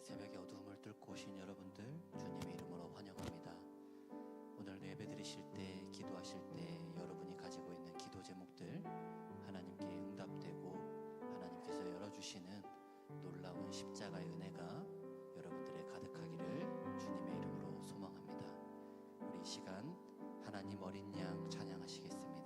새벽에 어두움을 뚫고 오신 여러분들 주님의 이름으로 환영합니다. 오늘 예배 드리실 때, 기도하실 때 여러분이 가지고 있는 기도 제목들 하나님께 응답되고 하나님께서 열어주시는 놀라운 십자가의 은혜가 여러분들의 가득하기를 주님의 이름으로 소망합니다. 우리 이 시간 하나님 어린 양 찬양하시겠습니다.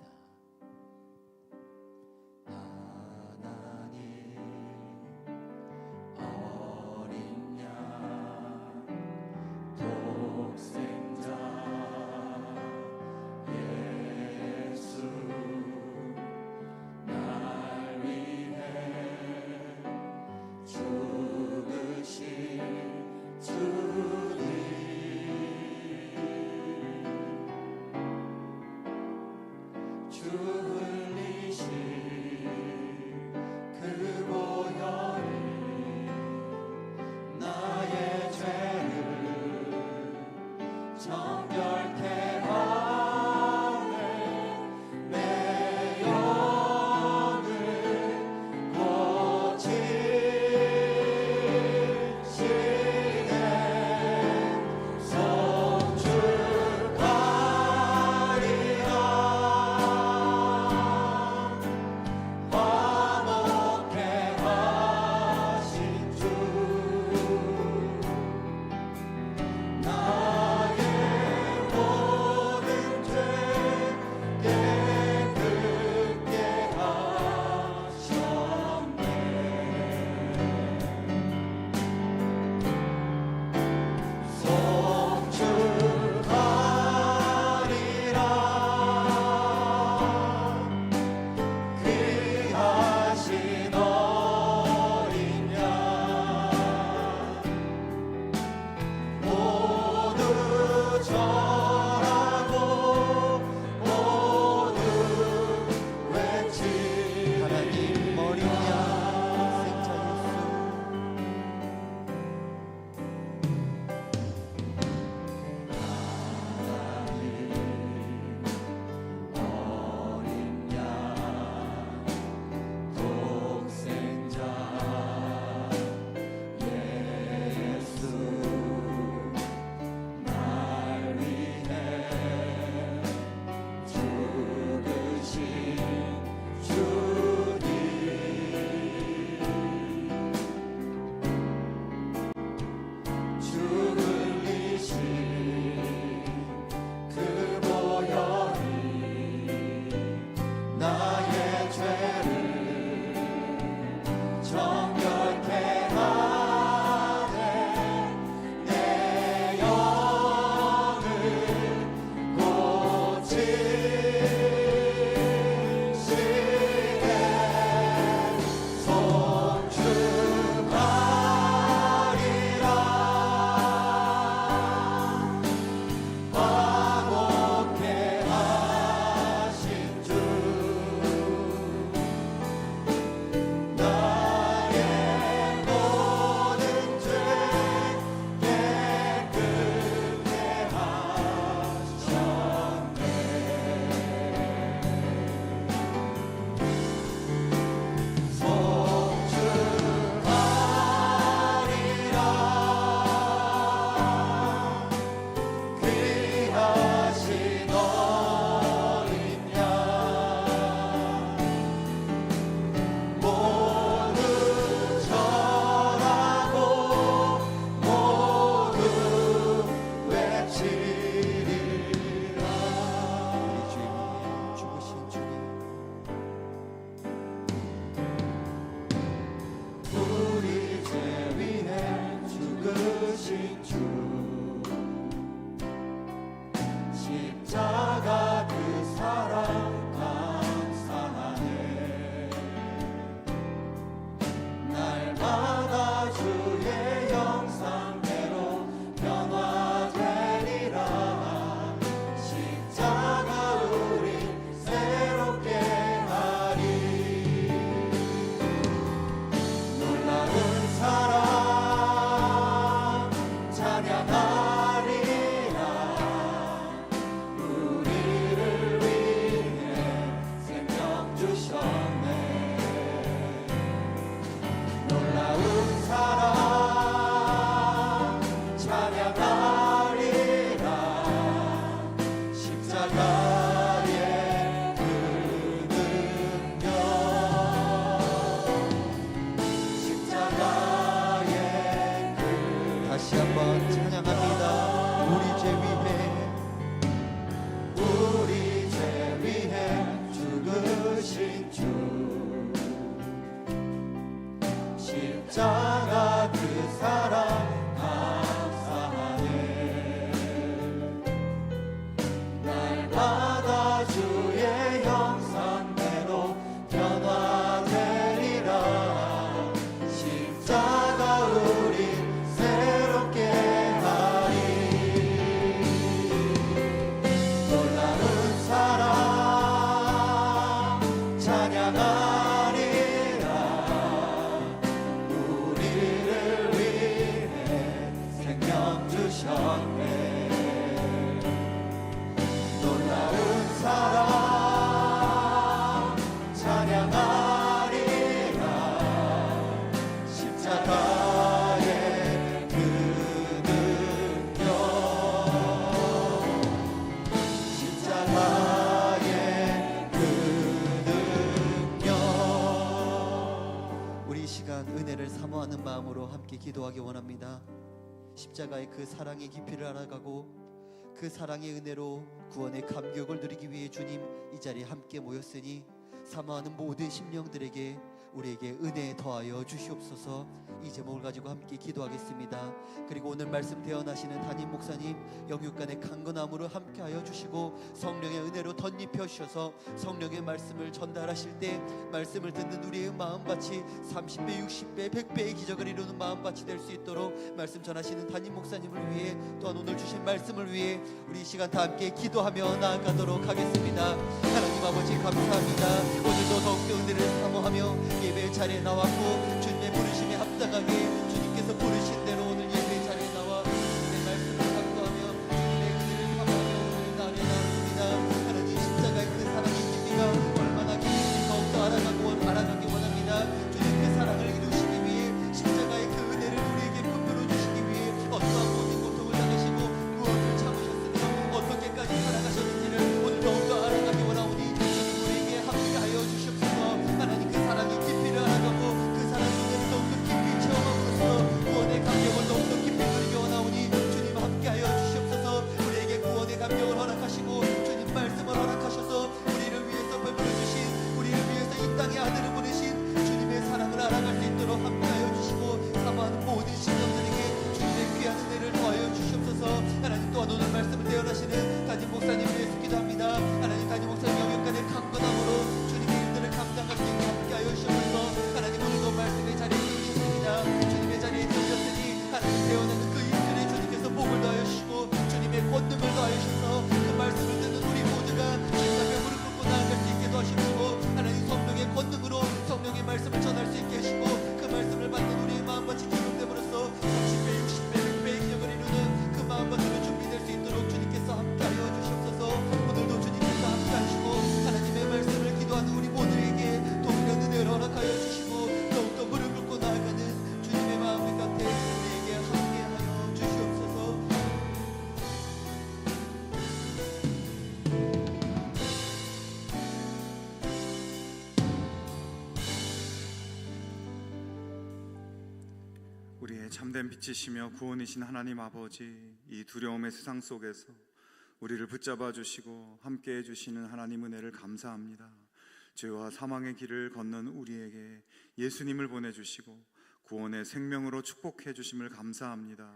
십자가 그 사랑 감사하네. 날마다 주의 형상대로 변화되리라. 십자가 우리 새롭게 하리. 놀라운 사랑 찬양하리라. 우리를 위해 생명 주셨네. 놀라운 사랑 찬양하리라. 십자가의 그 능력, 십자가의 그 능력. 우리 이 시간 은혜를 사모하는 마음으로 함께 기도하기 원합니다. 십자가의 그 사랑의 깊이를 알아가고 그 사랑의 은혜로 구원의 감격을 누리기 위해 주님 이 자리에 함께 모였으니 사모하는 모든 심령들에게 우리에게 은혜 더하여 주시옵소서. 이 제목을 가지고 함께 기도하겠습니다. 그리고 오늘 말씀 대언하시는 담임 목사님 영육간의 강건함으로 함께하여 주시고 성령의 은혜로 덧입혀 주셔서 성령의 말씀을 전달하실 때 말씀을 듣는 우리의 마음밭이 30배, 60배, 100배의 기적을 이루는 마음밭이 될 수 있도록 말씀 전하시는 담임 목사님을 위해 또한 오늘 주신 말씀을 위해 우리 이 시간 다 함께 기도하며 나아가도록 하겠습니다. 하나님 아버지 감사합니다. 오늘도 더욱더 은혜를 사모하며 예배의 자리에 나왔고 주님의 부르심에 합당하게 주님께서 부르신 대로 오늘 예배의 자리에 나와 주님의 말씀을 강구하며 주님의 은혜를 사모하며 오늘 나아가 나왔습니다. 하나님 십자가의 그 사랑의 깊이가 얼마나 깊은지 더욱더 알아가기 원합니다. 주님 그 사랑을 이루시기 위해 십자가의 그 은혜를 우리에게 분별해 주시기 위해 어떠한 모든 고통을 당하시고 무엇을 참으셨으며 어떻게까지 살아가셨는지를 오늘 더욱더 알아가기 원하오니 주님 우리에게 함께하여 주시옵소서. 하나님 그 사랑의 깊이를 알아가고 그 사랑의 은혜를 더욱더 깊이 체험함으로써 구원의 감격을 더욱더 깊이 누리기 원하오니 주님 함께하여 주시옵소서. 우리에게 구원의 감격을 허락하시고 주님 말씀을 허락하셔서 우리를 위해서 베풀어 주신 우리를 위해서 이 땅에 아들을 보내신 주님의 사랑을 알아갈 수 있도록 함께하여 주시고 사모하는 모든 신령들에게 주님의 귀한 은혜를 더하여 주시옵소서. 하나님 또한 오늘 말씀을 대언하시는 담임 목사님 위해서 기도합니다. 하나님 담임 목사님 영역간의 강건함으로 주님의 일들을 감당할 수 있게 함께하여 주시옵소서. 하나님 오늘도 말씀의 자리에 계십니다. 주님의 자리에 계셨으니 하나님 대언하는 그 일들에 주님께서 복을 더하여 주시고 주님의 권능을 더하여 주셔서 그 말씀을 듣는 우리 모두가 주님 앞에 무릎 꿇고 나아갈 수 있게 도와주시고 하나님 성령의 권능으로 성령의 말씀을 전할 수 있게 하시고 그 말씀을 받는 우리의 마음밭이 기록됨으로써 30배, 60배, 100배의 기적을 이루는 그 마음밭으로 준비될 수 있도록 주님께서 함께하여 주시옵소서. 오늘도 주님께서 함께하시고 하나님의 말씀을 기도하는 우리 모두에게 동일한 은혜를 허락하여 주시고 더욱더 무릎 꿇고 나아가는 주님의 마음의 곁에 우리에게 함께하여 주시옵소서. 우리의 참된 빛이시며 구원이신 하나님 아버지, 이 두려움의 세상 속에서 우리를 붙잡아 주시고 함께해 주시는 하나님 은혜를 감사합니다. 죄와 사망의 길을 걷는 우리에게 예수님을 보내주시고 구원의 생명으로 축복해 주심을 감사합니다.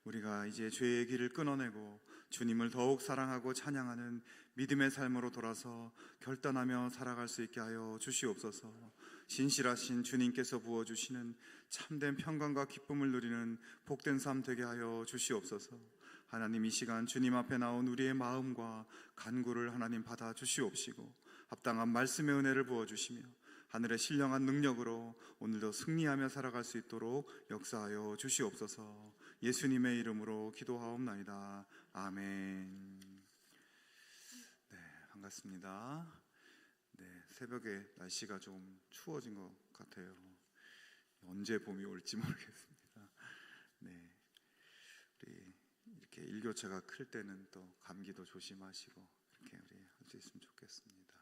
우리가 이제 죄의 길을 끊어내고 주님을 더욱 사랑하고 찬양하는 믿음의 삶으로 돌아서 결단하며 살아갈 수 있게 하여 주시옵소서. 신실하신 주님께서 부어주시는 참된 평강과 기쁨을 누리는 복된 삶 되게 하여 주시옵소서. 하나님 이 시간 주님 앞에 나온 우리의 마음과 간구를 하나님 받아 주시옵시고 합당한 말씀의 은혜를 부어주시며 하늘의 신령한 능력으로 오늘도 승리하며 살아갈 수 있도록 역사하여 주시옵소서. 예수님의 이름으로 기도하옵나이다. 아멘. 네, 반갑습니다. 네, 새벽에 날씨가 좀 추워진 것 같아요. 언제 봄이 올지 모르겠습니다. 네, 우리 이렇게 일교차가 클 때는 또 감기도 조심하시고 이렇게 우리 할 수 있으면 좋겠습니다.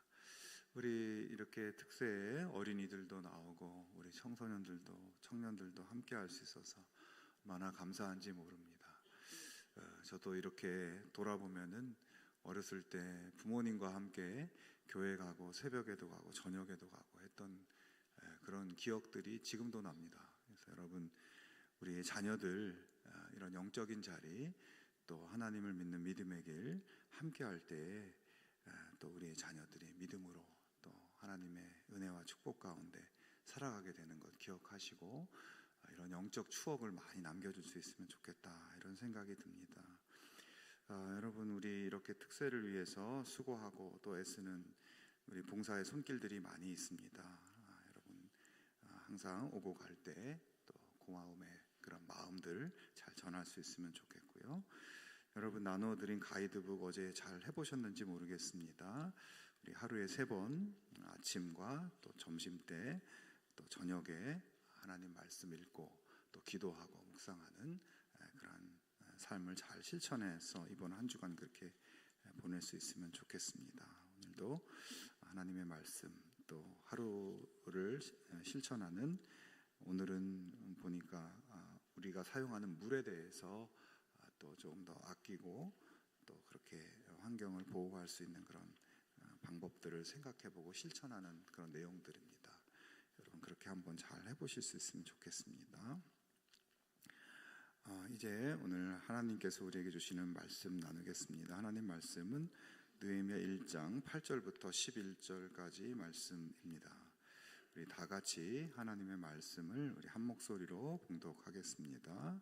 우리 이렇게 특세에 어린이들도 나오고 우리 청소년들도 청년들도 함께 할 수 있어서 얼마나 감사한지 모릅니다. 저도 이렇게 돌아보면은 어렸을 때 부모님과 함께 교회 가고 새벽에도 가고 저녁에도 가고 했던 그런 기억들이 지금도 납니다. 그래서 여러분, 우리의 자녀들 이런 영적인 자리, 또 하나님을 믿는 믿음의 길 함께 할 때 또 우리의 자녀들이 믿음으로 또 하나님의 은혜와 축복 가운데 살아가게 되는 것 기억하시고 이런 영적 추억을 많이 남겨줄 수 있으면 좋겠다, 이런 생각이 듭니다. 여러분, 우리 이렇게 특세를 위해서 수고하고 또 애쓰는 우리 봉사의 손길들이 많이 있습니다. 여러분, 항상 오고 갈 때 또 고마움의 그런 마음들 잘 전할 수 있으면 좋겠고요. 여러분, 나누어드린 가이드북 어제 잘 해보셨는지 모르겠습니다. 우리 하루에 3번, 아침과 또 점심때 또 저녁에 하나님 말씀 읽고 또 기도하고 묵상하는 그런 삶을 잘 실천해서 이번 한 주간 그렇게 보낼 수 있으면 좋겠습니다. 오늘도 하나님의 말씀 또 하루를 실천하는, 오늘은 보니까 우리가 사용하는 물에 대해서 또 조금 더 아끼고 또 그렇게 환경을 보호할 수 있는 그런 방법들을 생각해보고 실천하는 그런 내용들입니다. 여러분, 그렇게 한번 잘 해보실 수 있으면 좋겠습니다. 이제 오늘 하나님께서 우리에게 주시는 말씀 나누겠습니다. 하나님 말씀은 느헤미야 1장 8절부터 11절까지 말씀입니다. 우리 다 같이 하나님의 말씀을 우리 한 목소리로 봉독하겠습니다.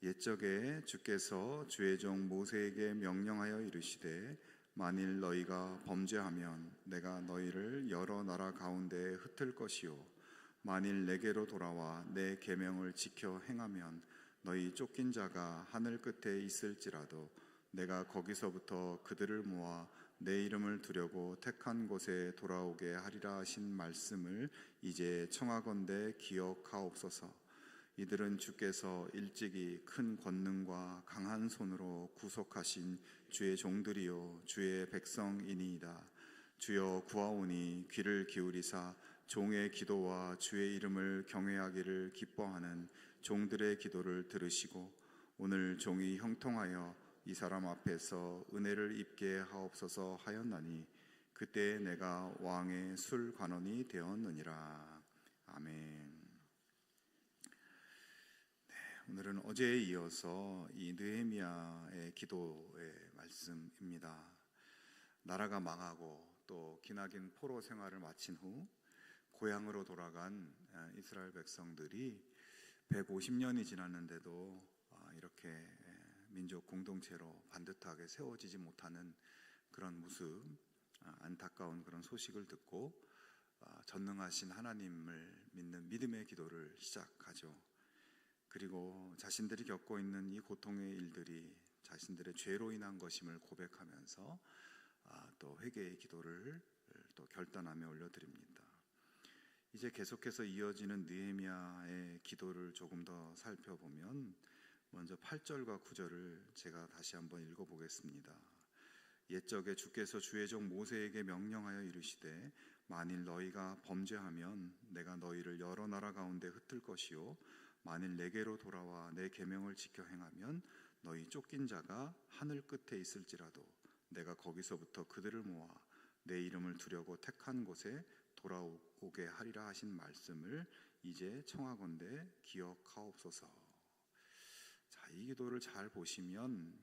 옛적에 주께서 주의 종 모세에게 명령하여 이르시되 만일 너희가 범죄하면 내가 너희를 여러 나라 가운데에 흩을 것이요 만일 내게로 돌아와 내 계명을 지켜 행하면 너희 쫓긴 자가 하늘 끝에 있을지라도 내가 거기서부터 그들을 모아 내 이름을 두려고 택한 곳에 돌아오게 하리라 하신 말씀을 이제 청하건대 기억하옵소서. 이들은 주께서 일찍이 큰 권능과 강한 손으로 구속하신 주의 종들이요 주의 백성이니이다. 주여 구하오니 귀를 기울이사 종의 기도와 주의 이름을 경외하기를 기뻐하는 종들의 기도를 들으시고 오늘 종이 형통하여 이 사람 앞에서 은혜를 입게 하옵소서 하였나니 그때 내가 왕의 술관원이 되었느니라. 아멘. 오늘은 어제에 이어서 이 느헤미야의 기도의 말씀입니다. 나라가 망하고 또 기나긴 포로 생활을 마친 후 고향으로 돌아간 이스라엘 백성들이 150년이 지났는데도 이렇게 민족 공동체로 반듯하게 세워지지 못하는 그런 모습, 안타까운 그런 소식을 듣고 전능하신 하나님을 믿는 믿음의 기도를 시작하죠. 그리고 자신들이 겪고 있는 이 고통의 일들이 자신들의 죄로 인한 것임을 고백하면서 또 회개의 기도를 또 결단하며 올려드립니다. 이제 계속해서 이어지는 느헤미야의 기도를 조금 더 살펴보면 먼저 8절과 9절을 제가 다시 한번 읽어보겠습니다. 옛적에 주께서 주의 종 모세에게 명령하여 이르시되 만일 너희가 범죄하면 내가 너희를 여러 나라 가운데 흩을 것이요 만일 내게로 돌아와 내 계명을 지켜 행하면 너희 쫓긴 자가 하늘 끝에 있을지라도 내가 거기서부터 그들을 모아 내 이름을 두려고 택한 곳에 돌아오게 하리라 하신 말씀을 이제 청하건대 기억하옵소서. 자, 이 기도를 잘 보시면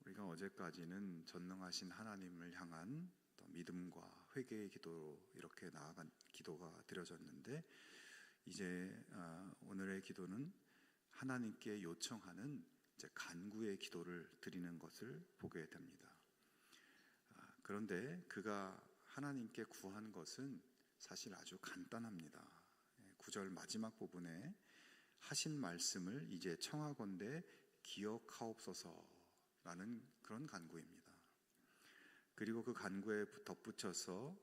우리가 어제까지는 전능하신 하나님을 향한 또 믿음과 회개의 기도로 이렇게 나아간 기도가 드려졌는데 이제 오늘의 기도는 하나님께 요청하는 이제 간구의 기도를 드리는 것을 보게 됩니다. 그런데 그가 하나님께 구한 것은 사실 아주 간단합니다. 9절 마지막 부분에 하신 말씀을 이제 청하건대 기억하옵소서라는 그런 간구입니다. 그리고 그 간구에 덧붙여서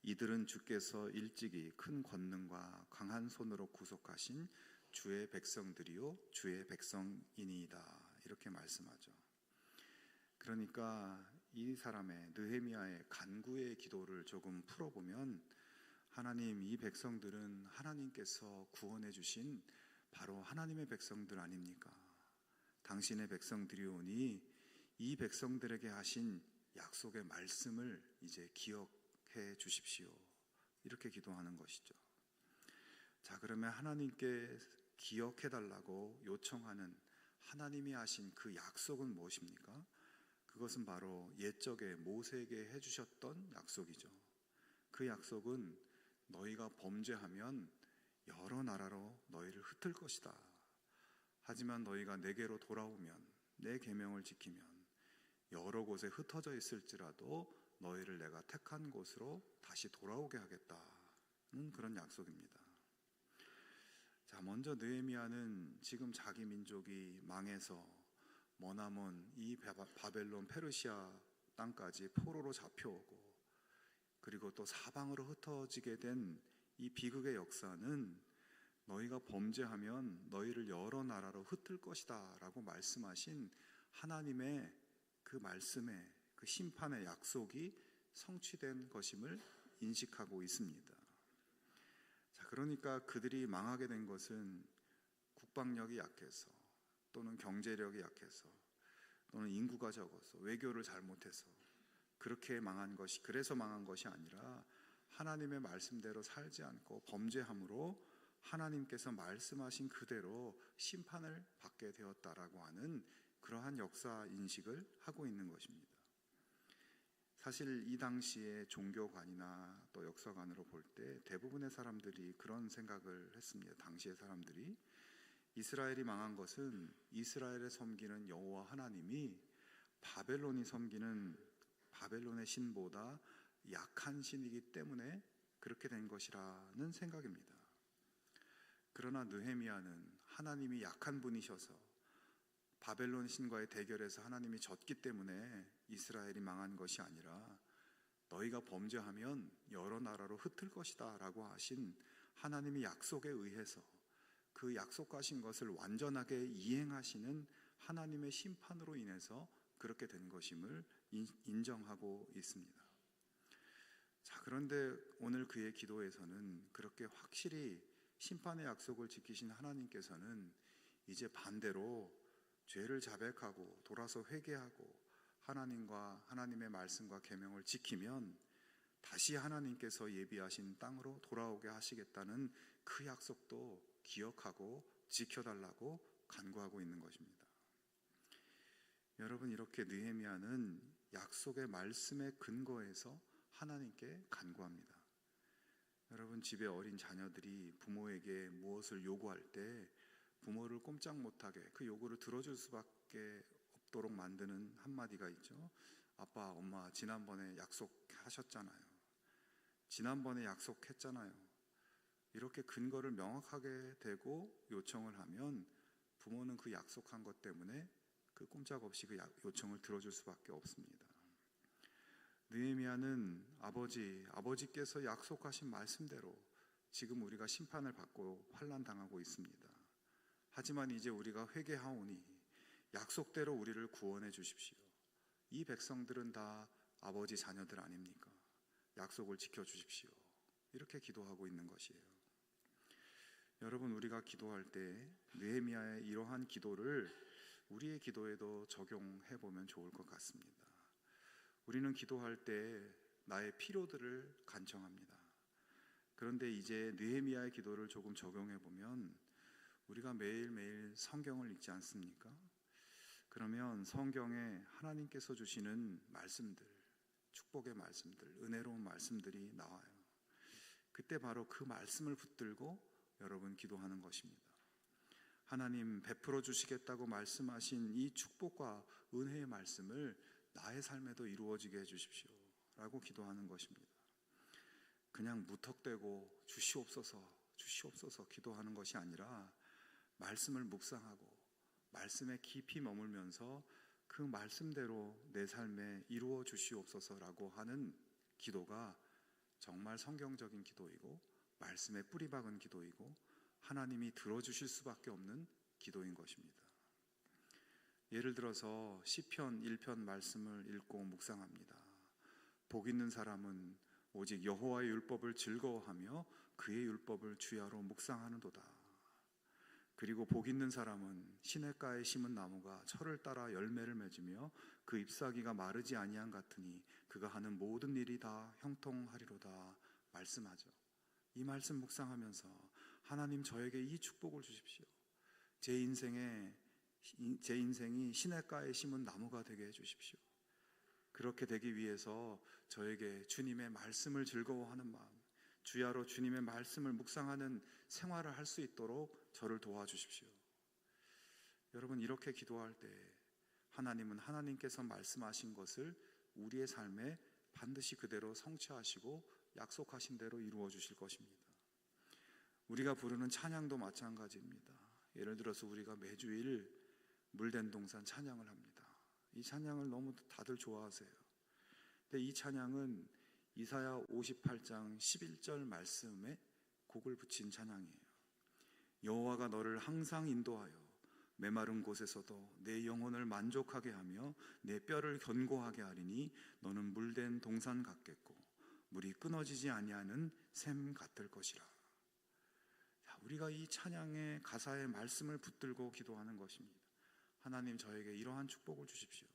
이들은 주께서 일찍이 큰 권능과 강한 손으로 구속하신 주의 백성들이요 주의 백성이니이다, 이렇게 말씀하죠. 그러니까 이 사람의 느헤미야의 간구의 기도를 조금 풀어보면 하나님, 이 백성들은 하나님께서 구원해 주신 바로 하나님의 백성들 아닙니까? 당신의 백성들이오니 이 백성들에게 하신 약속의 말씀을 이제 기억해 주십시오, 이렇게 기도하는 것이죠. 자, 그러면 하나님께 기억해달라고 요청하는 하나님이 하신 그 약속은 무엇입니까? 그것은 바로 옛적에 모세에게 해주셨던 약속이죠. 그 약속은 너희가 범죄하면 여러 나라로 너희를 흩을 것이다. 하지만 너희가 내게로 돌아오면, 내 계명을 지키면 여러 곳에 흩어져 있을지라도 너희를 내가 택한 곳으로 다시 돌아오게 하겠다는 그런 약속입니다. 자, 먼저 느헤미야는 지금 자기 민족이 망해서 머나먼 이 바벨론 페르시아 땅까지 포로로 잡혀오고, 그리고 또 사방으로 흩어지게 된 이 비극의 역사는 너희가 범죄하면 너희를 여러 나라로 흩을 것이다 라고 말씀하신 하나님의 그 말씀의 그 심판의 약속이 성취된 것임을 인식하고 있습니다. 자, 그러니까 그들이 망하게 된 것은 국방력이 약해서, 또는 경제력이 약해서, 또는 인구가 적어서, 외교를 잘못해서 그렇게 망한 것이, 그래서 망한 것이 아니라 하나님의 말씀대로 살지 않고 범죄함으로 하나님께서 말씀하신 그대로 심판을 받게 되었다라고 하는 그러한 역사 인식을 하고 있는 것입니다. 사실 이 당시의 종교관이나 또 역사관으로 볼 때 대부분의 사람들이 그런 생각을 했습니다. 당시의 사람들이 이스라엘이 망한 것은 이스라엘을 섬기는 여호와 하나님이 바벨론이 섬기는 바벨론의 신보다 약한 신이기 때문에 그렇게 된 것이라는 생각입니다. 그러나 느헤미야는 하나님이 약한 분이셔서 바벨론 신과의 대결에서 하나님이 졌기 때문에 이스라엘이 망한 것이 아니라 너희가 범죄하면 여러 나라로 흩을 것이다 라고 하신 하나님의 약속에 의해서 그 약속하신 것을 완전하게 이행하시는 하나님의 심판으로 인해서 그렇게 된 것임을 인정하고 있습니다. 자, 그런데 오늘 그의 기도에서는 그렇게 확실히 심판의 약속을 지키신 하나님께서는 이제 반대로 죄를 자백하고 돌아서 회개하고 하나님과 하나님의 말씀과 계명을 지키면 다시 하나님께서 예비하신 땅으로 돌아오게 하시겠다는 그 약속도 기억하고 지켜달라고 간구하고 있는 것입니다. 여러분, 이렇게 느헤미야는 약속의 말씀에 근거해서 하나님께 간구합니다. 여러분, 집에 어린 자녀들이 부모에게 무엇을 요구할 때 부모를 꼼짝 못하게 그 요구를 들어줄 수밖에 없도록 만드는 한마디가 있죠. 아빠, 엄마, 지난번에 약속하셨잖아요. 지난번에 약속했잖아요. 이렇게 근거를 명확하게 대고 요청을 하면 부모는 그 약속한 것 때문에 그 꼼짝없이 그 요청을 들어줄 수밖에 없습니다. 느헤미야는 아버지께서 약속하신 말씀대로 지금 우리가 심판을 받고 환난당하고 있습니다. 하지만 이제 우리가 회개하오니 약속대로 우리를 구원해 주십시오. 이 백성들은 다 아버지 자녀들 아닙니까? 약속을 지켜주십시오. 이렇게 기도하고 있는 것이에요. 여러분, 우리가 기도할 때 느헤미야의 이러한 기도를 우리의 기도에도 적용해 보면 좋을 것 같습니다. 우리는 기도할 때 나의 필요들을 간청합니다. 그런데 이제 느헤미야의 기도를 조금 적용해 보면 우리가 매일매일 성경을 읽지 않습니까? 그러면 성경에 하나님께서 주시는 말씀들, 축복의 말씀들, 은혜로운 말씀들이 나와요. 그때 바로 그 말씀을 붙들고 여러분 기도하는 것입니다. 하나님 베풀어 주시겠다고 말씀하신 이 축복과 은혜의 말씀을 나의 삶에도 이루어지게 해주십시오 라고 기도하는 것입니다. 그냥 무턱대고 주시옵소서 기도하는 것이 아니라 말씀을 묵상하고 말씀에 깊이 머물면서 그 말씀대로 내 삶에 이루어 주시옵소서라고 하는 기도가 정말 성경적인 기도이고 말씀에 뿌리 박은 기도이고 하나님이 들어주실 수밖에 없는 기도인 것입니다. 예를 들어서 시편 1편 말씀을 읽고 묵상합니다. 복 있는 사람은 오직 여호와의 율법을 즐거워하며 그의 율법을 주야로 묵상하는도다. 그리고 복 있는 사람은 시냇가에 심은 나무가 철을 따라 열매를 맺으며 그 잎사귀가 마르지 아니한 같으니 그가 하는 모든 일이 다 형통하리로다 말씀하죠. 이 말씀 묵상하면서 하나님 저에게 이 축복을 주십시오. 제 인생이 시냇가에 심은 나무가 되게 해주십시오. 그렇게 되기 위해서 저에게 주님의 말씀을 즐거워하는 마음, 주야로 주님의 말씀을 묵상하는 생활을 할 수 있도록 저를 도와주십시오. 여러분, 이렇게 기도할 때 하나님은 하나님께서 말씀하신 것을 우리의 삶에 반드시 그대로 성취하시고 약속하신 대로 이루어 주실 것입니다. 우리가 부르는 찬양도 마찬가지입니다. 예를 들어서 우리가 매주일 물된 동산 찬양을 합니다. 이 찬양을 너무 다들 좋아하세요. 근데 이 찬양은 이사야 58장 11절 말씀에 곡을 붙인 찬양이에요. 여호와가 너를 항상 인도하여 메마른 곳에서도 내 영혼을 만족하게 하며 내 뼈를 견고하게 하리니 너는 물된 동산 같겠고 물이 끊어지지 아니하는 샘 같을 것이라. 우리가 이 찬양의 가사의 말씀을 붙들고 기도하는 것입니다. 하나님 저에게 이러한 축복을 주십시오.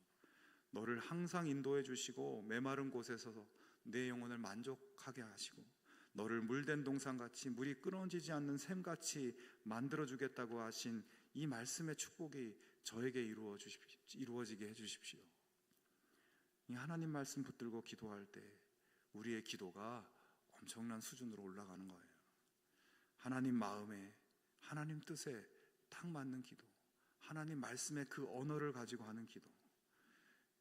너를 항상 인도해 주시고 메마른 곳에서 내 영혼을 만족하게 하시고 너를 물된 동산같이 물이 끊어지지 않는 샘같이 만들어 주겠다고 하신 이 말씀의 축복이 저에게 이루어지게 해주십시오. 이 하나님 말씀 붙들고 기도할 때 우리의 기도가 엄청난 수준으로 올라가는 거예요. 하나님 마음에, 하나님 뜻에 딱 맞는 기도, 하나님 말씀의 그 언어를 가지고 하는 기도.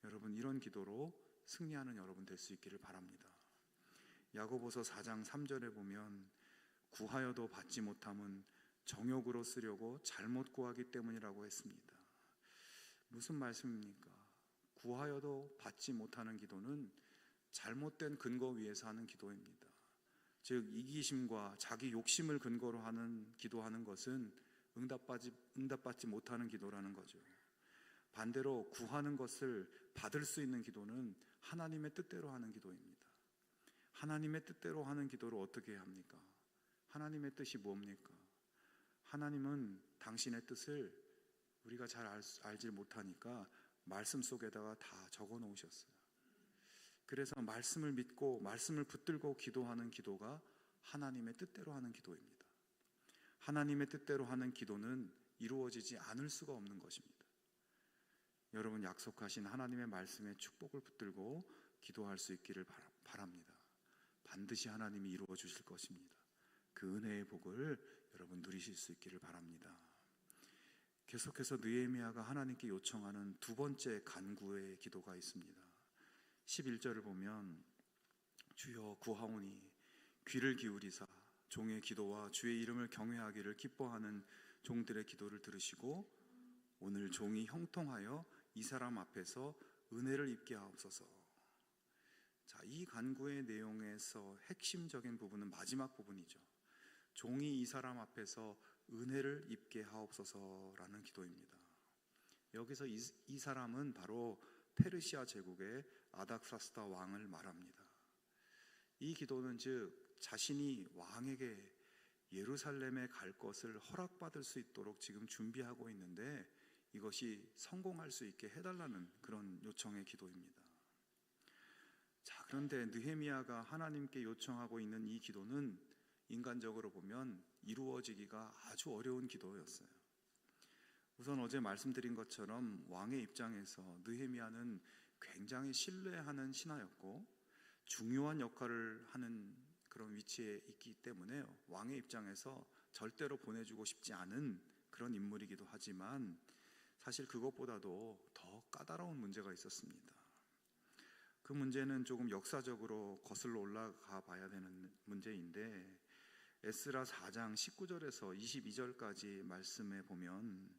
여러분, 이런 기도로 승리하는 여러분 될 수 있기를 바랍니다. 야고보서 4장 3절에 보면 구하여도 받지 못함은 정욕으로 쓰려고 잘못 구하기 때문이라고 했습니다. 무슨 말씀입니까? 구하여도 받지 못하는 기도는 잘못된 근거 위에서 하는 기도입니다. 즉 이기심과 자기 욕심을 근거로 하는 기도하는 것은 응답받지 못하는 기도라는 거죠. 반대로 구하는 것을 받을 수 있는 기도는 하나님의 뜻대로 하는 기도입니다. 하나님의 뜻대로 하는 기도를 어떻게 합니까? 하나님의 뜻이 뭡니까? 하나님은 당신의 뜻을 우리가 잘 알지 못하니까 말씀 속에다가 다 적어 놓으셨어요. 그래서 말씀을 믿고 말씀을 붙들고 기도하는 기도가 하나님의 뜻대로 하는 기도입니다. 하나님의 뜻대로 하는 기도는 이루어지지 않을 수가 없는 것입니다. 여러분, 약속하신 하나님의 말씀의 축복을 붙들고 기도할 수 있기를 바랍니다. 반드시 하나님이 이루어 주실 것입니다. 그 은혜의 복을 여러분 누리실 수 있기를 바랍니다. 계속해서 느헤미야가 하나님께 요청하는 두 번째 간구의 기도가 있습니다. 11절을 보면 주여 구하오니 귀를 기울이사 종의 기도와 주의 이름을 경외하기를 기뻐하는 종들의 기도를 들으시고 오늘 종이 형통하여 이 사람 앞에서 은혜를 입게 하옵소서. 자, 이 간구의 내용에서 핵심적인 부분은 마지막 부분이죠. 종이 이 사람 앞에서 은혜를 입게 하옵소서라는 기도입니다. 여기서 이 사람은 바로 페르시아 제국의 아닥사스다 왕을 말합니다. 이 기도는 즉 자신이 왕에게 예루살렘에 갈 것을 허락받을 수 있도록 지금 준비하고 있는데 이것이 성공할 수 있게 해달라는 그런 요청의 기도입니다. 자, 그런데 느헤미야가 하나님께 요청하고 있는 이 기도는 인간적으로 보면 이루어지기가 아주 어려운 기도였어요. 우선 어제 말씀드린 것처럼 왕의 입장에서 느헤미야는 굉장히 신뢰하는 신하였고 중요한 역할을 하는 그런 위치에 있기 때문에 왕의 입장에서 절대로 보내주고 싶지 않은 그런 인물이기도 하지만 사실 그것보다도 더 까다로운 문제가 있었습니다. 그 문제는 조금 역사적으로 거슬러 올라가 봐야 되는 문제인데 에스라 4장 19절에서 22절까지 말씀에 보면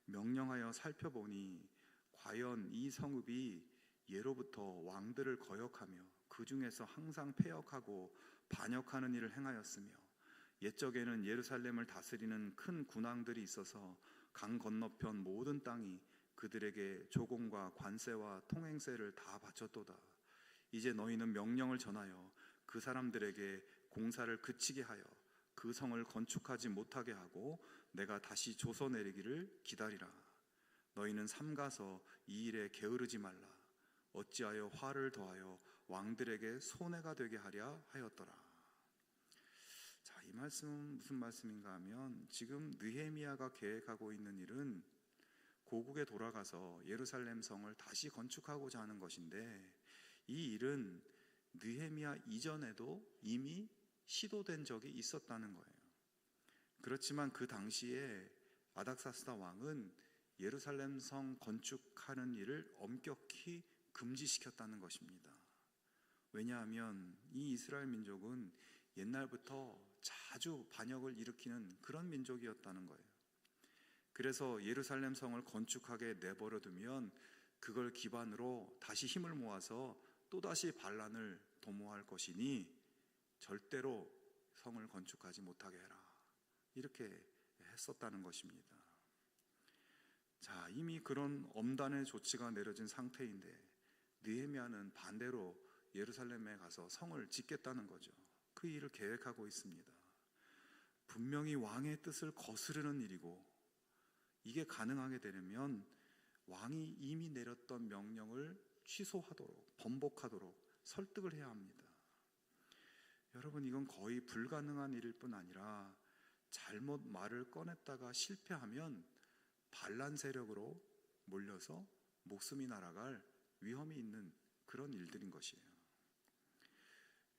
명령하여 살펴보니 과연 이 성읍이 예로부터 왕들을 거역하며 그 중에서 항상 패역하고 반역하는 일을 행하였으며 옛적에는 예루살렘을 다스리는 큰 군왕들이 있어서 강 건너편 모든 땅이 그들에게 조공과 관세와 통행세를 다 바쳤도다. 이제 너희는 명령을 전하여 그 사람들에게 공사를 그치게 하여 그 성을 건축하지 못하게 하고 내가 다시 조서 내리기를 기다리라. 너희는 삼가서 이 일에 게으르지 말라. 어찌하여 화를 더하여 왕들에게 손해가 되게 하랴 하였더라. 자, 이 말씀은 무슨 말씀인가 하면 지금 느헤미야가 계획하고 있는 일은 고국에 돌아가서 예루살렘 성을 다시 건축하고자 하는 것인데, 이 일은 느헤미야 이전에도 이미 시도된 적이 있었다는 거예요. 그렇지만 그 당시에 아닥사스다 왕은 예루살렘 성 건축하는 일을 엄격히 금지시켰다는 것입니다. 왜냐하면 이 이스라엘 민족은 옛날부터 자주 반역을 일으키는 그런 민족이었다는 거예요. 그래서 예루살렘 성을 건축하게 내버려 두면 그걸 기반으로 다시 힘을 모아서 또다시 반란을 도모할 것이니 절대로 성을 건축하지 못하게 해라, 이렇게 했었다는 것입니다. 자, 이미 그런 엄단의 조치가 내려진 상태인데 느헤미야는 반대로 예루살렘에 가서 성을 짓겠다는 거죠. 그 일을 계획하고 있습니다. 분명히 왕의 뜻을 거스르는 일이고, 이게 가능하게 되려면 왕이 이미 내렸던 명령을 취소하도록, 번복하도록 설득을 해야 합니다. 여러분, 이건 거의 불가능한 일일 뿐 아니라 잘못 말을 꺼냈다가 실패하면 반란 세력으로 몰려서 목숨이 날아갈 위험이 있는 그런 일들인 것이에요.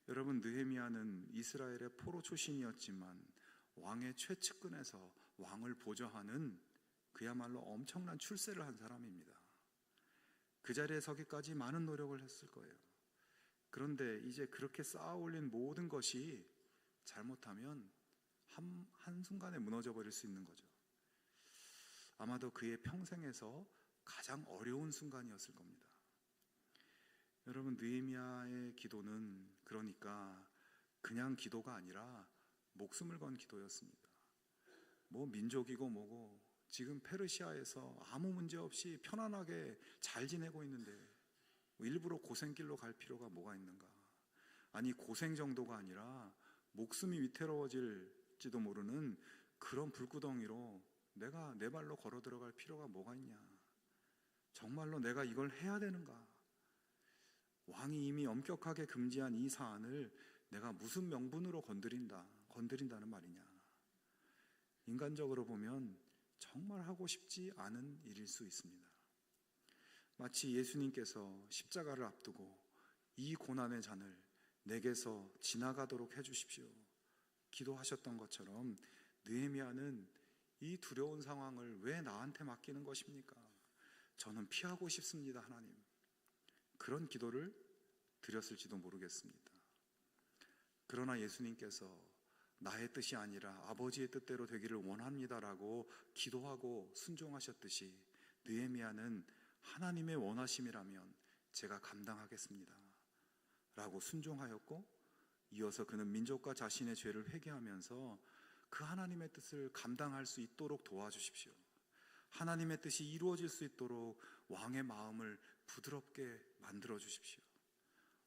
여러분, 느헤미야는 이스라엘의 포로 출신이었지만 왕의 최측근에서 왕을 보좌하는 그야말로 엄청난 출세를 한 사람입니다. 그 자리에 서기까지 많은 노력을 했을 거예요. 그런데 이제 그렇게 쌓아 올린 모든 것이 잘못하면 한순간에 무너져 버릴 수 있는 거죠. 아마도 그의 평생에서 가장 어려운 순간이었을 겁니다. 여러분, 느헤미야의 기도는 그러니까 그냥 기도가 아니라 목숨을 건 기도였습니다. 뭐 민족이고 뭐고 지금 페르시아에서 아무 문제 없이 편안하게 잘 지내고 있는데 일부러 고생길로 갈 필요가 뭐가 있는가? 아니, 고생 정도가 아니라 목숨이 위태로워질지도 모르는 그런 불구덩이로 내가 내 발로 걸어 들어갈 필요가 뭐가 있냐? 정말로 내가 이걸 해야 되는가? 왕이 이미 엄격하게 금지한 이 사안을 내가 무슨 명분으로 건드린다는 말이냐? 인간적으로 보면 정말 하고 싶지 않은 일일 수 있습니다. 마치 예수님께서 십자가를 앞두고 이 고난의 잔을 내게서 지나가도록 해주십시오 기도하셨던 것처럼, 느헤미야는 이 두려운 상황을 왜 나한테 맡기는 것입니까? 저는 피하고 싶습니다, 하나님. 그런 기도를 드렸을지도 모르겠습니다. 그러나 예수님께서 나의 뜻이 아니라 아버지의 뜻대로 되기를 원합니다라고 기도하고 순종하셨듯이 느헤미야는 하나님의 원하심이라면 제가 감당하겠습니다 라고 순종하였고, 이어서 그는 민족과 자신의 죄를 회개하면서 그 하나님의 뜻을 감당할 수 있도록 도와주십시오. 하나님의 뜻이 이루어질 수 있도록 왕의 마음을 부드럽게 만들어 주십시오.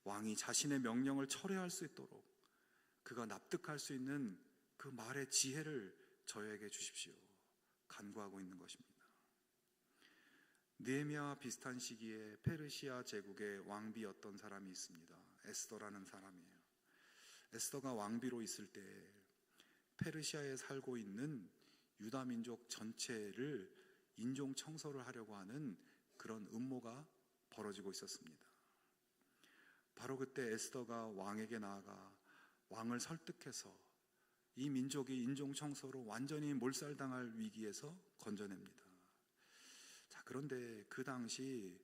왕이 자신의 명령을 철회할 수 있도록 그가 납득할 수 있는 그 말의 지혜를 저에게 주십시오 간구하고 있는 것입니다. 느헤미야와 비슷한 시기에 페르시아 제국의 왕비였던 사람이 있습니다. 에스더라는 사람이에요. 에스더가 왕비로 있을 때 페르시아에 살고 있는 유다 민족 전체를 인종 청소를 하려고 하는 그런 음모가 벌어지고 있었습니다. 바로 그때 에스더가 왕에게 나아가 왕을 설득해서 이 민족이 인종 청소로 완전히 몰살당할 위기에서 건져냅니다. 자, 그런데 그 당시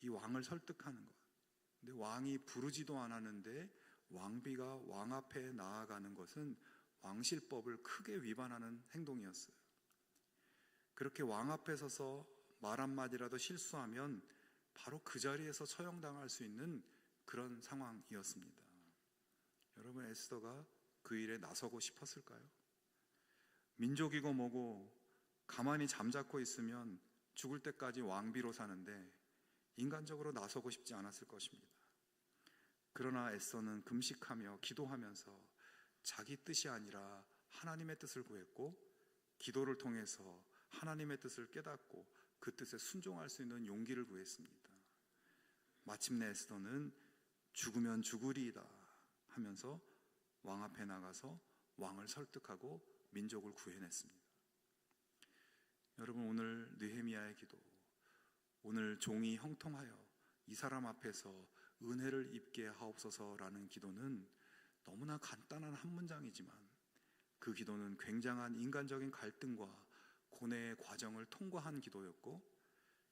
이 왕을 설득하는 것, 근데 왕이 부르지도 않았는데 왕비가 왕 앞에 나아가는 것은 왕실법을 크게 위반하는 행동이었어요. 그렇게 왕 앞에 서서 말 한마디라도 실수하면 바로 그 자리에서 처형당할 수 있는 그런 상황이었습니다. 여러분, 에스더가 그 일에 나서고 싶었을까요? 민족이고 뭐고 가만히 잠자코 있으면 죽을 때까지 왕비로 사는데 인간적으로 나서고 싶지 않았을 것입니다. 그러나 에스더는 금식하며 기도하면서 자기 뜻이 아니라 하나님의 뜻을 구했고, 기도를 통해서 하나님의 뜻을 깨닫고 그 뜻에 순종할 수 있는 용기를 구했습니다. 마침내 에스더는 죽으면 죽으리이다 하면서 왕 앞에 나가서 왕을 설득하고 민족을 구해냈습니다. 여러분, 오늘 느헤미야의 기도, 오늘 종이 형통하여 이 사람 앞에서 은혜를 입게 하옵소서라는 기도는 너무나 간단한 한 문장이지만 그 기도는 굉장한 인간적인 갈등과 고뇌의 과정을 통과한 기도였고,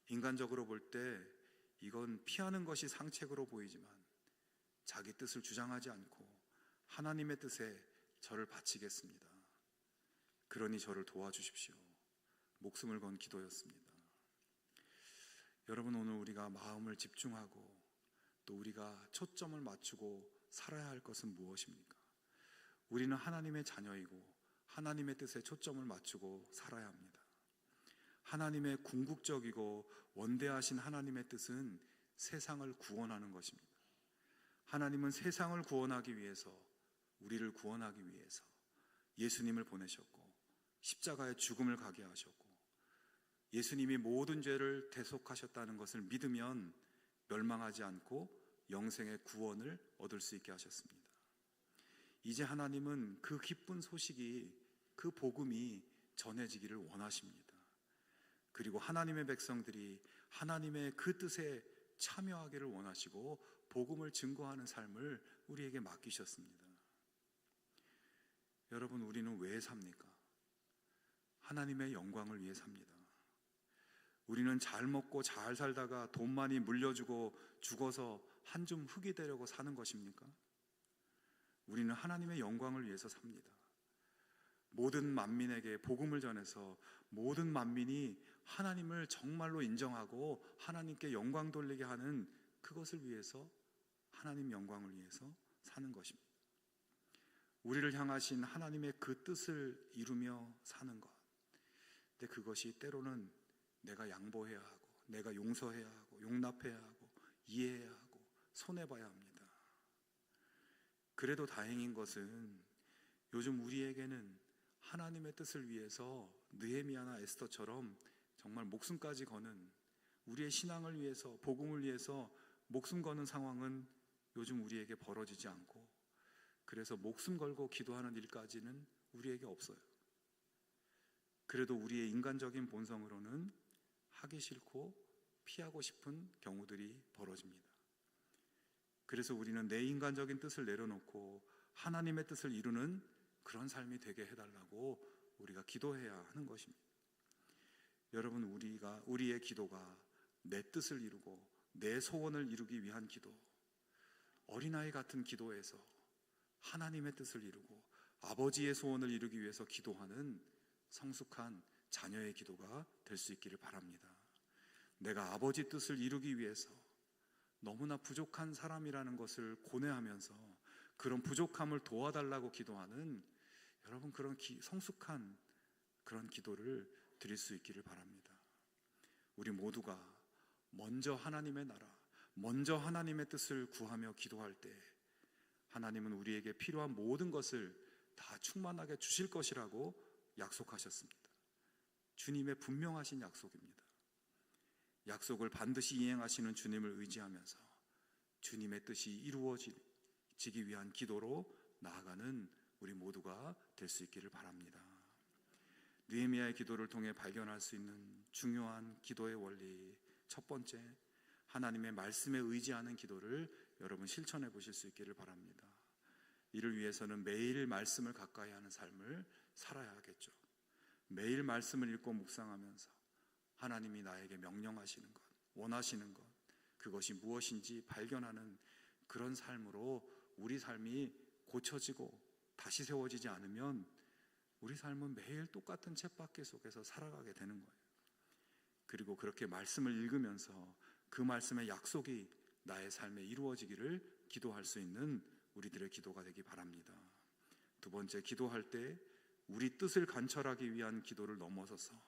인간적으로 볼 때 이건 피하는 것이 상책으로 보이지만 자기 뜻을 주장하지 않고 하나님의 뜻에 저를 바치겠습니다, 그러니 저를 도와주십시오, 목숨을 건 기도였습니다. 여러분, 오늘 우리가 마음을 집중하고 또 우리가 초점을 맞추고 살아야 할 것은 무엇입니까? 우리는 하나님의 자녀이고 하나님의 뜻에 초점을 맞추고 살아야 합니다. 하나님의 궁극적이고 원대하신 하나님의 뜻은 세상을 구원하는 것입니다. 하나님은 세상을 구원하기 위해서, 우리를 구원하기 위해서 예수님을 보내셨고 십자가의 죽음을 가게 하셨고, 예수님이 모든 죄를 대속하셨다는 것을 믿으면 멸망하지 않고 영생의 구원을 얻을 수 있게 하셨습니다. 이제 하나님은 그 기쁜 소식이, 그 복음이 전해지기를 원하십니다. 그리고 하나님의 백성들이 하나님의 그 뜻에 참여하기를 원하시고 복음을 증거하는 삶을 우리에게 맡기셨습니다. 여러분, 우리는 왜 삽니까? 하나님의 영광을 위해 삽니다. 우리는 잘 먹고 잘 살다가 돈 많이 물려주고 죽어서 한 줌 흙이 되려고 사는 것입니까? 우리는 하나님의 영광을 위해서 삽니다. 모든 만민에게 복음을 전해서 모든 만민이 하나님을 정말로 인정하고 하나님께 영광 돌리게 하는 그것을 위해서, 하나님 영광을 위해서 사는 것입니다. 우리를 향하신 하나님의 그 뜻을 이루며 사는 것. 근데 그것이 때로는 내가 양보해야 하고, 내가 용서해야 하고, 용납해야 하고, 이해해야 하고, 손해봐야 합니다. 그래도 다행인 것은 요즘 우리에게는 하나님의 뜻을 위해서 느헤미야나 에스더처럼 정말 목숨까지 거는, 우리의 신앙을 위해서, 복음을 위해서 목숨 거는 상황은 요즘 우리에게 벌어지지 않고, 그래서 목숨 걸고 기도하는 일까지는 우리에게 없어요. 그래도 우리의 인간적인 본성으로는 하기 싫고 피하고 싶은 경우들이 벌어집니다. 그래서 우리는 내 인간적인 뜻을 내려놓고 하나님의 뜻을 이루는 그런 삶이 되게 해달라고 우리가 기도해야 하는 것입니다. 여러분, 우리의 기도가 내 뜻을 이루고 내 소원을 이루기 위한 기도, 어린아이 같은 기도에서 하나님의 뜻을 이루고 아버지의 소원을 이루기 위해서 기도하는 성숙한 자녀의 기도가 될 수 있기를 바랍니다. 내가 아버지 뜻을 이루기 위해서 너무나 부족한 사람이라는 것을 고뇌하면서 그런 부족함을 도와달라고 기도하는, 여러분, 그런 성숙한 그런 기도를 드릴 수 있기를 바랍니다. 우리 모두가 먼저 하나님의 나라, 먼저 하나님의 뜻을 구하며 기도할 때 하나님은 우리에게 필요한 모든 것을 다 충만하게 주실 것이라고 약속하셨습니다. 주님의 분명하신 약속입니다. 약속을 반드시 이행하시는 주님을 의지하면서 주님의 뜻이 이루어지기 위한 기도로 나아가는 우리 모두가 될 수 있기를 바랍니다. 느헤미야의 기도를 통해 발견할 수 있는 중요한 기도의 원리, 첫 번째, 하나님의 말씀에 의지하는 기도를 여러분 실천해 보실 수 있기를 바랍니다. 이를 위해서는 매일 말씀을 가까이 하는 삶을 살아야 하겠죠. 매일 말씀을 읽고 묵상하면서 하나님이 나에게 명령하시는 것, 원하시는 것, 그것이 무엇인지 발견하는 그런 삶으로 우리 삶이 고쳐지고 다시 세워지지 않으면 우리 삶은 매일 똑같은 쳇바퀴 속에서 살아가게 되는 거예요. 그리고 그렇게 말씀을 읽으면서 그 말씀의 약속이 나의 삶에 이루어지기를 기도할 수 있는 우리들의 기도가 되기 바랍니다. 두 번째, 기도할 때 우리 뜻을 관철하기 위한 기도를 넘어서서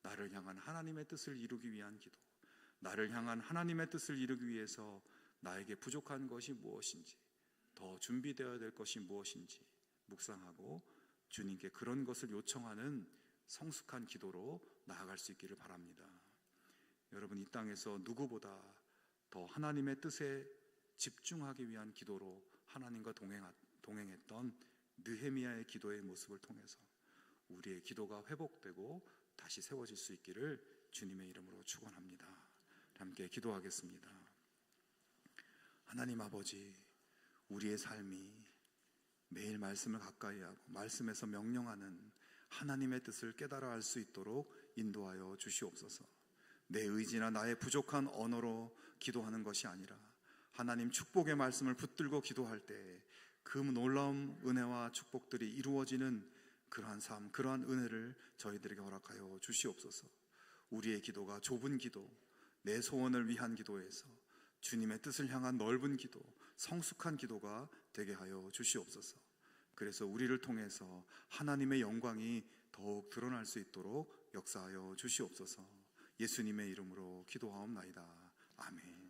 나를 향한 하나님의 뜻을 이루기 위한 기도, 나를 향한 하나님의 뜻을 이루기 위해서 나에게 부족한 것이 무엇인지, 더 준비되어야 될 것이 무엇인지 묵상하고 주님께 그런 것을 요청하는 성숙한 기도로 나아갈 수 있기를 바랍니다. 여러분, 이 땅에서 누구보다 더 하나님의 뜻에 집중하기 위한 기도로 하나님과 동행했던 느헤미야의 기도의 모습을 통해서 우리의 기도가 회복되고 다시 세워질 수 있기를 주님의 이름으로 축원합니다. 함께 기도하겠습니다. 하나님 아버지, 우리의 삶이 매일 말씀을 가까이 하고 말씀에서 명령하는 하나님의 뜻을 깨달아 알 수 있도록 인도하여 주시옵소서. 내 의지나 나의 부족한 언어로 기도하는 것이 아니라 하나님 축복의 말씀을 붙들고 기도할 때 그 놀라운 은혜와 축복들이 이루어지는 그러한 삶, 그러한 은혜를 저희들에게 허락하여 주시옵소서. 우리의 기도가 좁은 기도, 내 소원을 위한 기도에서 주님의 뜻을 향한 넓은 기도, 성숙한 기도가 되게 하여 주시옵소서. 그래서 우리를 통해서 하나님의 영광이 더욱 드러날 수 있도록 역사하여 주시옵소서. 예수님의 이름으로 기도하옵나이다. 아멘.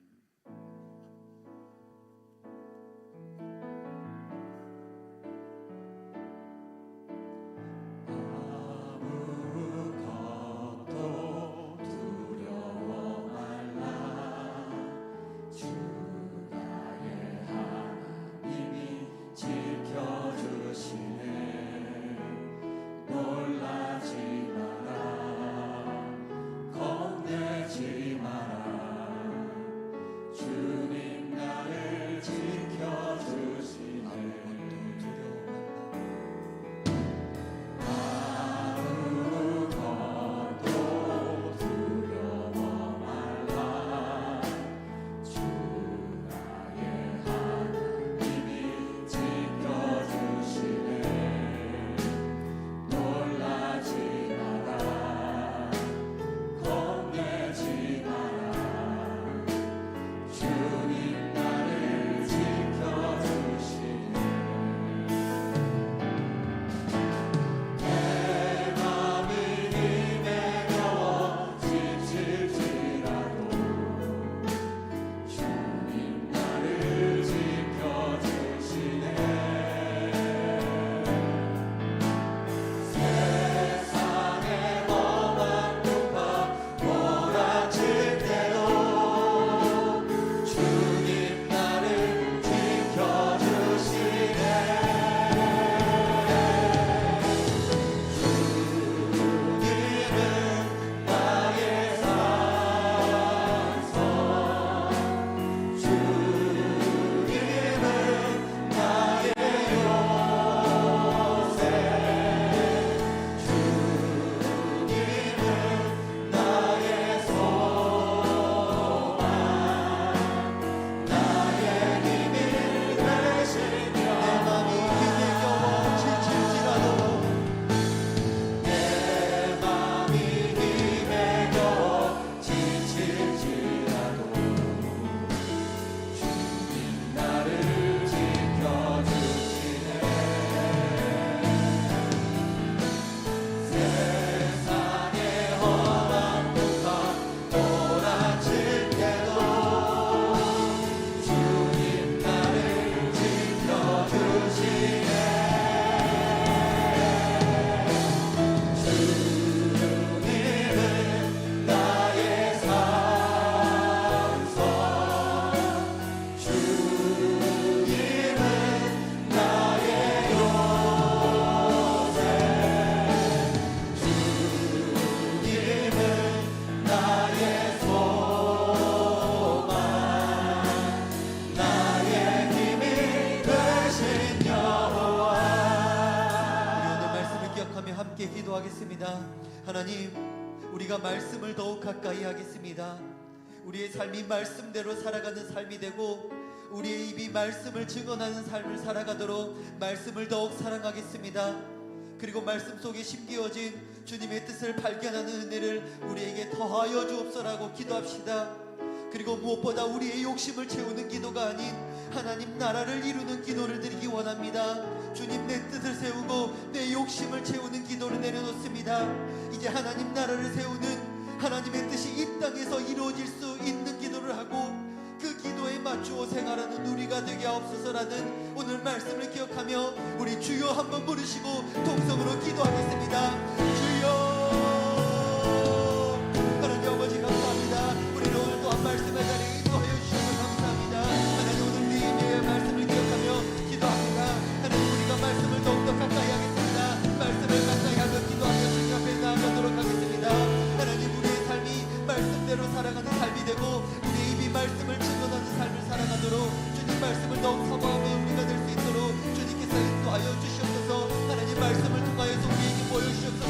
기도하겠습니다. 하나님, 우리가 말씀을 더욱 가까이 하겠습니다. 우리의 삶이 말씀대로 살아가는 삶이 되고 우리의 입이 말씀을 증언하는 삶을 살아가도록 말씀을 더욱 사랑하겠습니다. 그리고 말씀 속에 심기어진 주님의 뜻을 발견하는 은혜를 우리에게 더하여 주옵소라고 기도합시다. 그리고 무엇보다 우리의 욕심을 채우는 기도가 아닌 하나님 나라를 이루는 기도를 드리기 원합니다. 주님, 내 뜻을 세우고 내 욕심을 채우는 기도를 내려놓습니다. 이제 하나님 나라를 세우는 하나님의 뜻이 이 땅에서 이루어질 수 있는 기도를 하고 그 기도에 맞추어 생활하는 우리가 되게 하옵소서라는 오늘 말씀을 기억하며 우리 주여 한번 부르시고 동성으로 기도하겠습니다. 주여, 하나님 아버지 감사합니다. 우리는 오늘 또한 말씀의 자리에 인도하여 주셔서 감사합니다. 하나님, 오늘 이 말씀을 기억하며 기도합니다. 하나님, 우리가 말씀을 더욱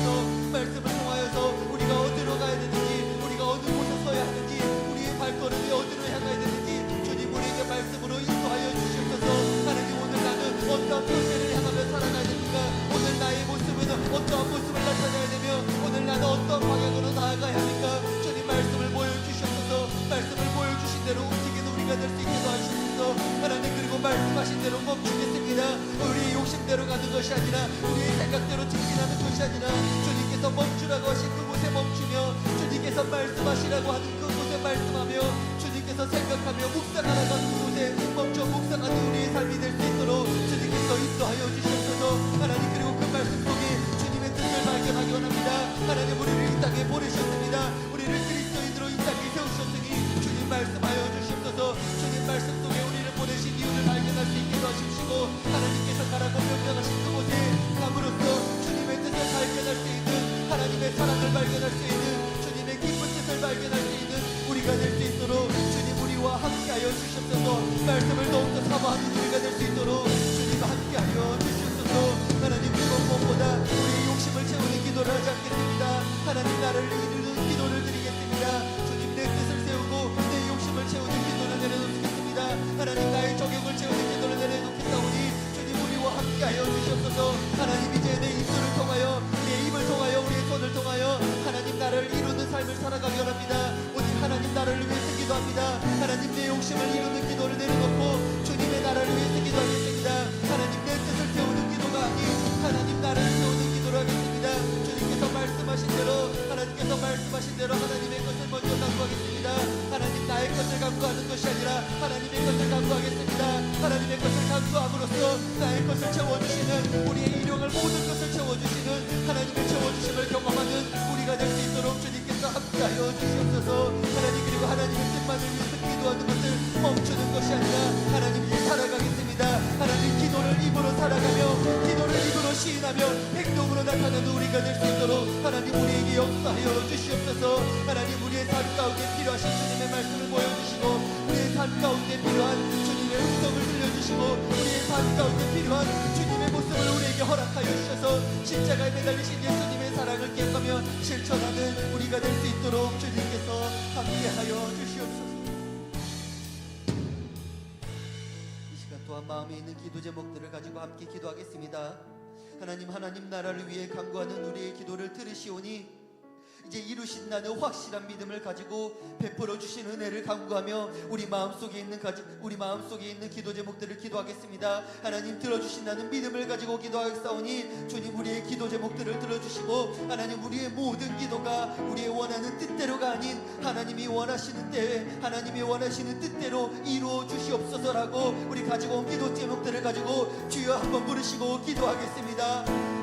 주시옵소서. 말씀을 통하여서 우리가 어디로 가야 되는지, 우리가 어느 곳에 서야 하는지, 우리의 발걸음이 어디로 향해야 되는지 주님 우리에게 말씀으로 인도하여 주시옵소서. 하나님, 오늘 나는 어떠한 표세를 향하며 살아가야 됩니까? 오늘 나의 모습은 어떠한 모습을 나타내야 되며, 오늘 나는 어떠한 방향으로 나아가야 합니까? 주님 말씀을 보여주시옵소서. 말씀을 보여주신 대로 움직이는 우리가 될 수 있게 도와주시옵소서. 하나님, 그리고 말씀하신 대로 멈추겠습니다. 우리의 욕심대로 가는 것이 아니라, 우리의 생각대로 직진하는 것이 아니라, 주님께서 멈추라고 하신 그곳에 멈추며, 주님께서 말씀하시라고 하는 그곳에 말씀하며, 주님께서 생각하며 묵상하라고 하는 그곳에 멈춰 묵상하는 우리의 삶이 될 수 있도록 주님께서 인도하여 주시옵소서. 하나님, 그리고 그 말씀 속에 주님의 뜻을 발견하기 원합니다. 하나님, 우리를 이 땅에 보내셨습니다. 우리를 그리스도인으로 이 땅에 세우셨으니 주님 말씀하여 주시옵소서. 주님 말씀 속에 우리를 보내신 이유를 발견할 수 있게 도와주시고, 하나님께서 가라고 명령하신 그곳에 감으로써 주님의 뜻을 발견할 수 있는, 하나님의 사랑을 발견할 수 있는, 주님의 기쁜 뜻을 발견할 수 있는 우리가 될 수 있도록 주님 우리와 함께하여 주시옵소서. 말씀을 더욱더 사모하는 우리가 될 수 있도록 주님 함께하여 주시옵소서. 하나님, 무엇보다 우리의 욕심을 채우는 기도를 하지 않겠습니다. 하나님, 나를 이루는 기도를 드리겠습니다. 주님, 내 뜻을 세우고 내 욕심을 채우는 기도를 내려놓겠습니다. 하나님, 나의 적용을 채우는 기도를 내려놓겠사오니 주님 우리와 함께하여 주시옵소서. 하나님, 이제 내 입술을 통하여, 우리의 입을 통하여, 우리의 손을 통하여 하나님 나를 이루는 삶을 살아가기 원합니다. 오직 하나님 나라를 위해서 기도합니다. 하나님, 내 욕심을 이루는 기도를 내려놓고 주님의 나라를 위해서 기도하겠습니다. 하나님, 내 뜻을 세우는 기도가 아닌 하나님 나라를 세우는 기도를 하겠습니다. 주님께서 말씀하신 대로, 하나님께서 말씀하신 대로 하나님의 것을 먼저 강구하겠습니다. 하나님, 나의 것을 강구하는 것이 아니라 하나님의 것을 강구하겠습니다. 하나님의 것을 강구함으로써 나의 것을 채워주시는, 우리의 일용할 모든 것을 채워주시는 하나님의 채워주심을 경험하는 우리가 될 수 있도록 주님께서 함께하여 주시옵소서. 하나님, 그리고 하나님의 뜻만을 위해서 기도하는 것을 멈추는 것이 아니라 하나님 위해 살아가겠습니다. 하나님, 기도를 입으로 살아가며, 기도를 입으로 시인하며 행동으로 나타나는 우리가 될 수 있도록 하나님 우리에게 역사하여 주시옵소서. 하나님, 우리의 삶 가운데 필요하신 주님의 말씀을 보여주시고, 우리의 삶 가운데 필요한 주님의 음성을 들려주시고, 우리의 삶 가운데 필요한 주님의 모습을 우리에게 허락하여 주셔서 십자가에 매달리신 예수님의 사랑을 기억하며 실천하는 우리가 될 수 있도록 주님께서 함께하여 주시옵소서. 이 시간 또한 마음에 있는 기도 제목들을 가지고 함께 기도하겠습니다. 하나님 나라를 위해 간구하는 우리의 기도를 들으시오니 이제 이루신 나는 확실한 믿음을 가지고 베풀어 주신 은혜를 간구하며 우리 마음속에 있는 기도 제목들을 기도하겠습니다. 하나님, 들어주신 나는 믿음을 가지고 기도하겠사오니 주님 우리의 기도 제목들을 들어주시고, 하나님 우리의 모든 기도가 우리의 원하는 뜻대로가 아닌 하나님이 원하시는 때에 하나님이 원하시는 뜻대로 이루어 주시옵소서라고 우리 가지고 온 기도 제목들을 가지고 주여 한번 부르시고 기도하겠습니다.